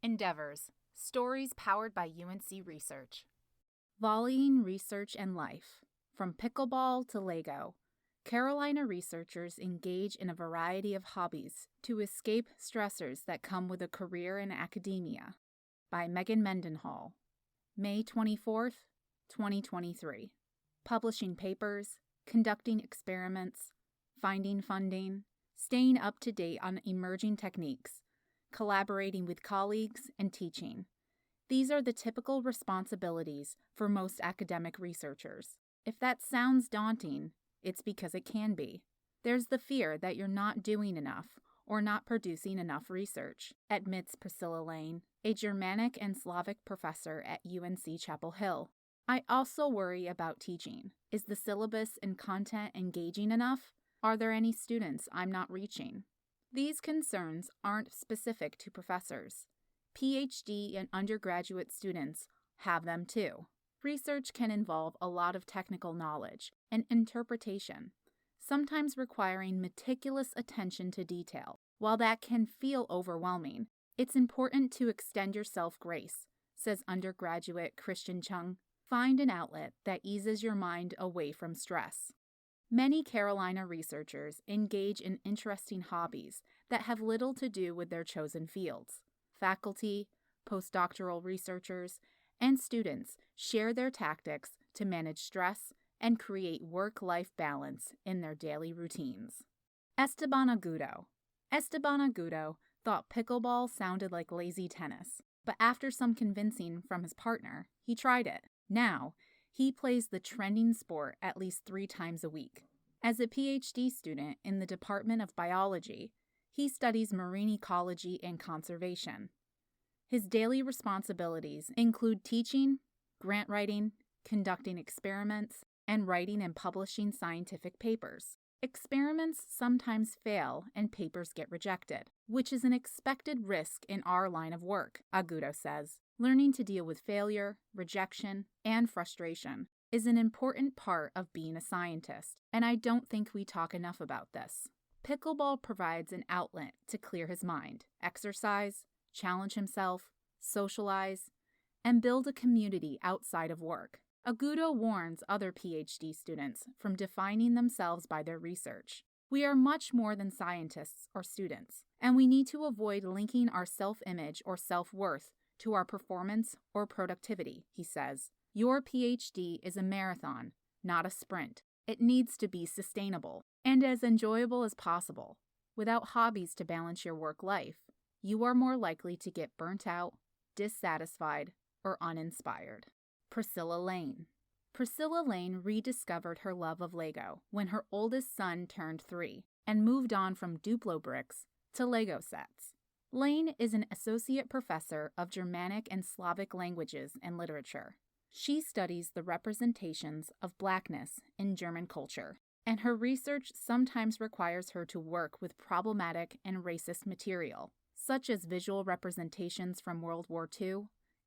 Endeavors, stories powered by UNC Research. Volleying Research and Life. From pickleball to Lego, Carolina researchers engage in a variety of hobbies to escape stressors that come with a career in academia. By Megan Mendenhall. May 24th, 2023. Publishing papers, conducting experiments, finding funding, staying up to date on emerging techniques, collaborating with colleagues, and teaching. These are the typical responsibilities for most academic researchers. If that sounds daunting, it's because it can be. There's the fear that you're not doing enough or not producing enough research, admits Priscilla Lane, a Germanic and Slavic professor at UNC Chapel Hill. I also worry about teaching. Is the syllabus and content engaging enough? Are there any students I'm not reaching? These concerns aren't specific to professors. PhD and undergraduate students have them too. Research can involve a lot of technical knowledge and interpretation, sometimes requiring meticulous attention to detail. While that can feel overwhelming, it's important to extend yourself grace, says undergraduate Christian Chung. Find an outlet that eases your mind away from stress. Many Carolina researchers engage in interesting hobbies that have little to do with their chosen fields. Faculty, postdoctoral researchers, and students share their tactics to manage stress and create work-life balance in their daily routines. Esteban Agudo. Esteban Agudo thought pickleball sounded like lazy tennis, but after some convincing from his partner, he tried it. Now, he plays the trending sport at least 3 times a week. As a PhD student in the Department of Biology, he studies marine ecology and conservation. His daily responsibilities include teaching, grant writing, conducting experiments, and writing and publishing scientific papers. Experiments sometimes fail and papers get rejected, which is an expected risk in our line of work, Agudo says. Learning to deal with failure, rejection, and frustration is an important part of being a scientist, and I don't think we talk enough about this. Pickleball provides an outlet to clear his mind, exercise, challenge himself, socialize, and build a community outside of work. Agudo warns other PhD students from defining themselves by their research. We are much more than scientists or students, and we need to avoid linking our self-image or self-worth to our performance or productivity, he says. Your PhD is a marathon, not a sprint. It needs to be sustainable and as enjoyable as possible. Without hobbies to balance your work life, you are more likely to get burnt out, dissatisfied, or uninspired. Priscilla Lane. Priscilla Lane rediscovered her love of Lego when her oldest son turned 3 and moved on from Duplo bricks to Lego sets. Lane is an associate professor of Germanic and Slavic languages and literature. She studies the representations of Blackness in German culture, and her research sometimes requires her to work with problematic and racist material, such as visual representations from World War II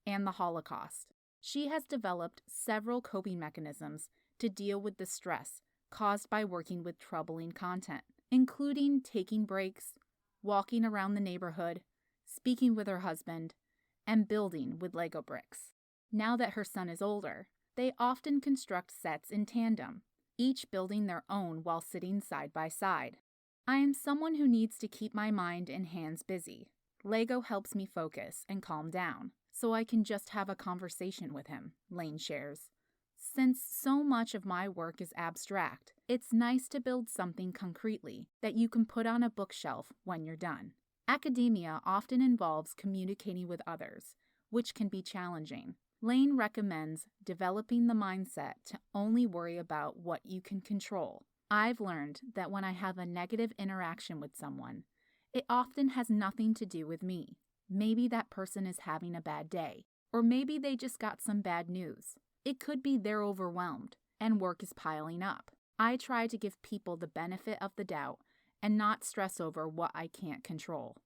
and the Holocaust. She has developed several coping mechanisms to deal with the stress caused by working with troubling content, including taking breaks, walking around the neighborhood, speaking with her husband, and building with Lego bricks. Now that her son is older, they often construct sets in tandem, each building their own while sitting side by side. I am someone who needs to keep my mind and hands busy. Lego helps me focus and calm down, so I can just have a conversation with him, Lane shares. Since so much of my work is abstract, it's nice to build something concretely that you can put on a bookshelf when you're done. Academia often involves communicating with others, which can be challenging. Lane recommends developing the mindset to only worry about what you can control. I've learned that when I have a negative interaction with someone, it often has nothing to do with me. Maybe that person is having a bad day, or maybe they just got some bad news. It could be they're overwhelmed and work is piling up. I try to give people the benefit of the doubt and not stress over what I can't control.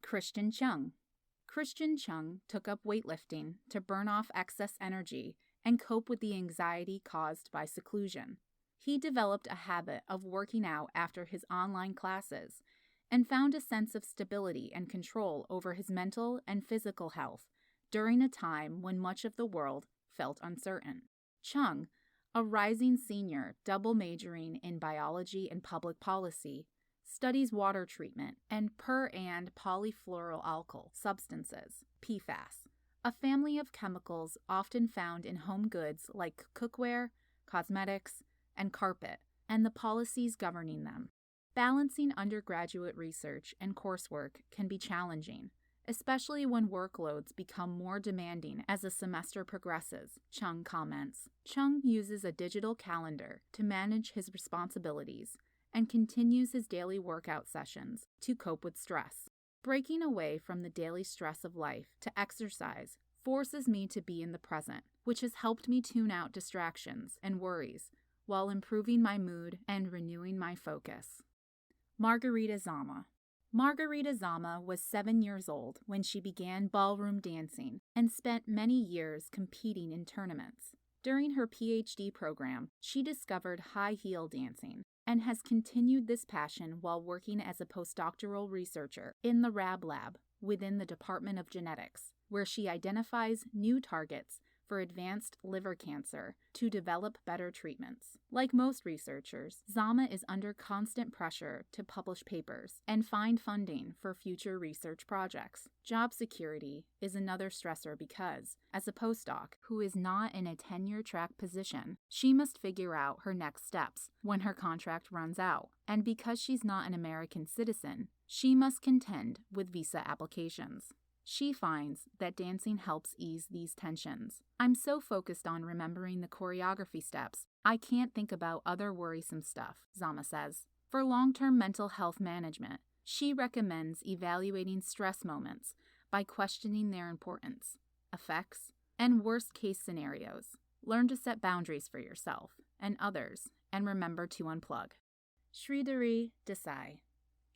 Christian Chung. Christian Chung took up weightlifting to burn off excess energy and cope with the anxiety caused by seclusion. He developed a habit of working out after his online classes and found a sense of stability and control over his mental and physical health during a time when much of the world felt uncertain. Chung, a rising senior double majoring in biology and public policy, studies water treatment and per- and polyfluoroalkyl substances, PFAS, a family of chemicals often found in home goods like cookware, cosmetics, and carpet, and the policies governing them. Balancing undergraduate research and coursework can be challenging, especially when workloads become more demanding as the semester progresses, Chung comments. Chung uses a digital calendar to manage his responsibilities and continues his daily workout sessions to cope with stress. Breaking away from the daily stress of life to exercise forces me to be in the present, which has helped me tune out distractions and worries while improving my mood and renewing my focus. Margarita Zama. Margarita Zama was 7 years old when she began ballroom dancing and spent many years competing in tournaments. During her PhD program, she discovered high heel dancing and has continued this passion while working as a postdoctoral researcher in the Rab Lab within the Department of Genetics, where she identifies new targets for advanced liver cancer to develop better treatments. Like most researchers, Zama is under constant pressure to publish papers and find funding for future research projects. Job security is another stressor because, as a postdoc who is not in a tenure-track position, she must figure out her next steps when her contract runs out. And because she's not an American citizen, she must contend with visa applications. She finds that dancing helps ease these tensions. I'm so focused on remembering the choreography steps, I can't think about other worrisome stuff, Zama says. For long-term mental health management, she recommends evaluating stress moments by questioning their importance, effects, and worst-case scenarios. Learn to set boundaries for yourself and others, and remember to unplug. Sridhari Desai.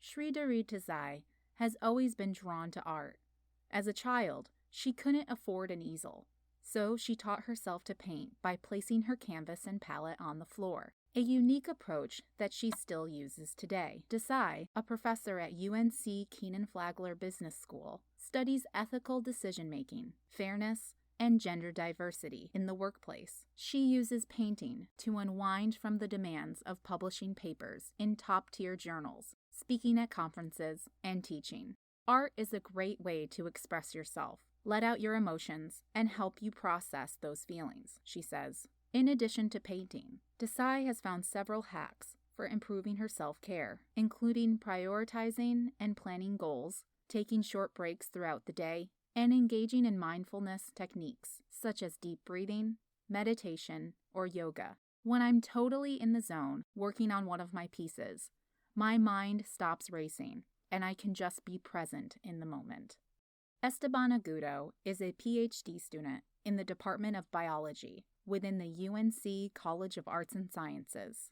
Sridhari Desai has always been drawn to art. As a child, she couldn't afford an easel, so she taught herself to paint by placing her canvas and palette on the floor, a unique approach that she still uses today. Desai, a professor at UNC Kenan-Flagler Business School, studies ethical decision-making, fairness, and gender diversity in the workplace. She uses painting to unwind from the demands of publishing papers in top-tier journals, speaking at conferences, and teaching. Art is a great way to express yourself, let out your emotions, and help you process those feelings, she says. In addition to painting, Desai has found several hacks for improving her self-care, including prioritizing and planning goals, taking short breaks throughout the day, and engaging in mindfulness techniques such as deep breathing, meditation, or yoga. When I'm totally in the zone working on one of my pieces, my mind stops racing, and I can just be present in the moment. Esteban Agudo is a PhD student in the Department of Biology within the UNC College of Arts and Sciences.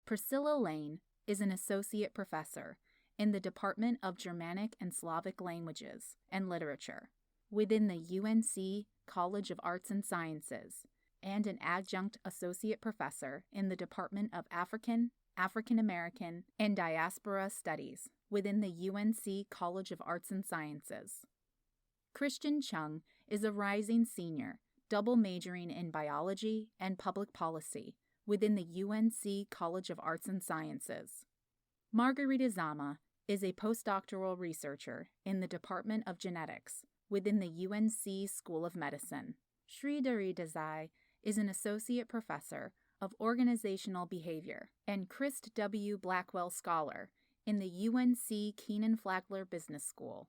Priscilla Lane is an associate professor in the Department of Germanic and Slavic Languages and Literature within the UNC College of Arts and Sciences, and an adjunct associate professor in the Department of African American, and Diaspora Studies within the UNC College of Arts and Sciences. Christian Chung is a rising senior, double majoring in biology and public policy within the UNC College of Arts and Sciences. Margarita Zama is a postdoctoral researcher in the Department of Genetics within the UNC School of Medicine. Sridhari Desai is an associate professor of Organizational Behavior and Christ W. Blackwell Scholar in the UNC Kenan-Flagler Business School.